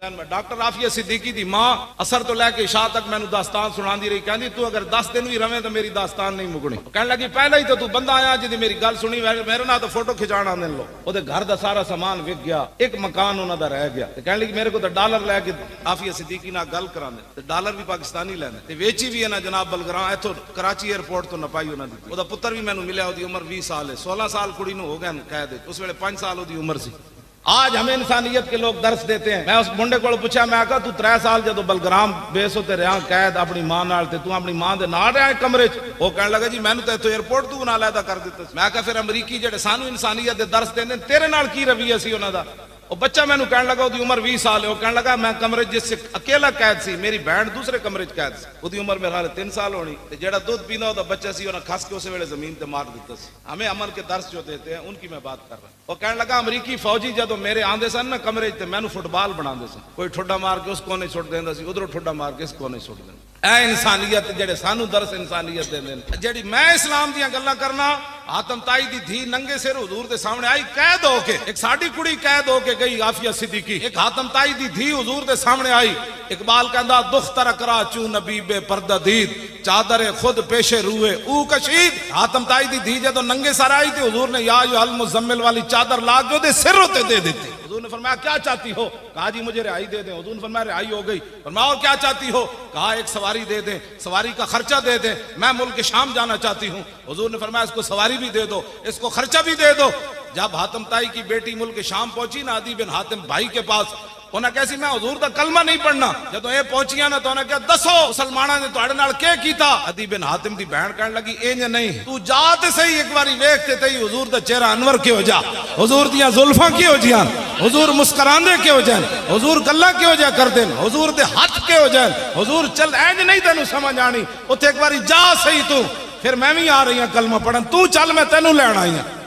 Doctor ਆਫੀਆ Siddiqui ਦੀ ਮਾਂ ਅਸਰ ਤੋਂ ਲੈ ਕੇ ਇਸ਼ਾ ਤੱਕ ਮੈਨੂੰ ਦਾਸਤਾਨ ਸੁਣਾਉਂਦੀ ਰਹੀ, ਕਹਿੰਦੀ ਤੂੰ ਅਗਰ 10 ਦਿਨ ਵੀ ਰਵੇਂ ਤਾਂ ਮੇਰੀ ਦਾਸਤਾਨ ਨਹੀਂ ਮੁਕਣੀ। ਕਹਿਣ ਲੱਗੀ ਪਹਿਲਾਂ ਹੀ ਤਾਂ ਤੂੰ ਬੰਦਾ ਆਇਆ ਜਿਹਦੀ ਮੇਰੀ ਗੱਲ ਸੁਣੀ, ਮੇਰੇ ਨਾਲ ਤਾਂ ਫੋਟੋ ਖਿਚਾਣ ਆਉਂਦੇ ਨੇ ਲੋਕ। ਉਹਦੇ ਘਰ ਦਾ ਸਾਰਾ ਸਮਾਨ ਵਿਕ ਗਿਆ, ਇੱਕ ਮਕਾਨ ਉਹਨਾਂ ਦਾ ਰਹਿ ਗਿਆ। ਤੇ ਕਹਿਣ ਲੱਗੀ ਮੇਰੇ ਕੋਲ ਤਾਂ ਡਾਲਰ ਲੈ ਕੇ ਆਫੀਆ ਸਿੱਦੀਕੀ ਨਾਲ ਗੱਲ ਕਰਾਉਂਦੇ ਤੇ ਡਾਲਰ ਵੀ ਪਾਕਿਸਤਾਨੀ ਲੈਂਦੇ ਤੇ ਵੇਚੀ ਵੀ ਇਹਨਾਂ ਜਨਾਬ ਬਲਗਰਾਮ ਇੱਥੋਂ ਕਰਾਚੀ 에ਅਰਪੋਰਟ ਤੋਂ ਨਪਾਈ ਉਹਨਾਂ ਦੀ। ਉਹਦਾ ਪੁੱਤਰ ਵੀ ਮੈਨੂੰ ਮਿਲਿਆ, ਉਹਦੀ ਉਮਰ 20 ਸਾਲ ਹੈ। 16 ਸਾਲ ਕੁੜੀ ਨੂੰ ਹੋ ਗਿਆ ਕੈਦ, ਉਸ ਵੇਲੇ 5 ਸਾਲ ਉਹਦੀ ਉਮਰ ਸੀ। आज हमें इंसानियत के लोग दर्श देते हैं। मैं उस मुंडे को पूछा, मैं कहा तू 3 साल जो बलगराम बेस होते रहा कैद अपनी मां नाल ते तू अपनी मां दे नाल रहा कमरे च। वो कहने लगा जी मैनू तो इत्थों एयरपोर्ट तू बना लैदा कर दिता। मैं कहा फिर अमरीकी जेडे सानू इंसानियत दे दर्श देंदे तेरे नाल की रवैया सी उन्हां दा? वो बच्चा मैनू कहने लगा उसकी उम्र 20 साल है। वो कहने लगा मैं कमरे जिससे अकेला कैद सी, मेरी बहन दूसरे कमरे च कैद सी, उसकी उम्र मेरे हाल 3 साल होनी। ते जेड़ा दूध पींदा ओदा बच्चा सी उन्हें खस के उस वेले जमीन ते मार दिता सी। हमें अमन के दर्श जो देते हैं उनकी मैं बात कर रहा हूं। वो कहने लगा अमरीकी फौजी जदों मेरे आंदे सन ना कमरे च मैनू फुटबॉल बनांदे सन, कोई ठुड्डा मार के उस कोने सुट देंदा सी, उधरों ठुड्डा मार के इस कोने सुट देंदा। ऐ इंसानियत जेड़े सानू दर्श इंसानियत देंदे ने। जेड़ी मैं इस्लाम दीयां गल्लां करना, आतम ताई दी धी नंगे सिर हुजूर दे सामने आई कैद होके, एक साडी कुड़ी कैद होके गई आफिया सिद्दीकी, एक हातम ताई दी धी हुजूर दे सामने आई। इकबाल कहंदा दुख तरकरा चू नबी बे पर्दा दीद, चादर खुद पेशे रूए ऊ कशीद। हातम ताई दी धी जदों नंगे सर आई ते हुजूर ने या अल मुजम्मिल वाली चादर ला के ओदे सिर उते दे दी। हुजूर ने फरमाया क्या चाहती हो? कहा जी मुझे रिहाई दे दे। हुजूर ने फरमाया रिहाई हो गई। फरमाया और क्या चाहती हो? कहा एक सवारी दे दे, सवारी का खर्चा दे दे, मैं मुल्क शाम जाना चाहती हूँ। हुजूर ने फरमाया इसको सवारी भी दे दो, इसको खर्चा भी दे दो। जब हातिम ताई की बेटी मुल्क शाम पहुंची ना अदी बिन हातिम भाई के पास, उन्हें कैसी मैं हुजूर दा कलमा नहीं पढ़ना। जदों ये पहुंचिया ना तो उन्हें क्या दसो मुसलमाना ने तुहाडे नाल क्या कीता? अदी बिन हातिम दी बहन कहने लगी इंज नहीं, तू जा ते सही एक बारी वेख ते तई हुजूर दा चेहरा अनवर क्यों जा, हुजूर दियां जुल्फां क्यों जियां, हुजूर मुस्कुरांदे क्यों जान, हुजूर गल्लां क्यों जा करदे, हुजूर दे हाथ क्यों जान, हुजूर चल इंज नहीं तेनू समझ आनी, उत्थे एक बारी जा सही तू। फिर मैं भी आ रही हां कलमा पढ़न, तू चल मैं तेनू लैण आई हां।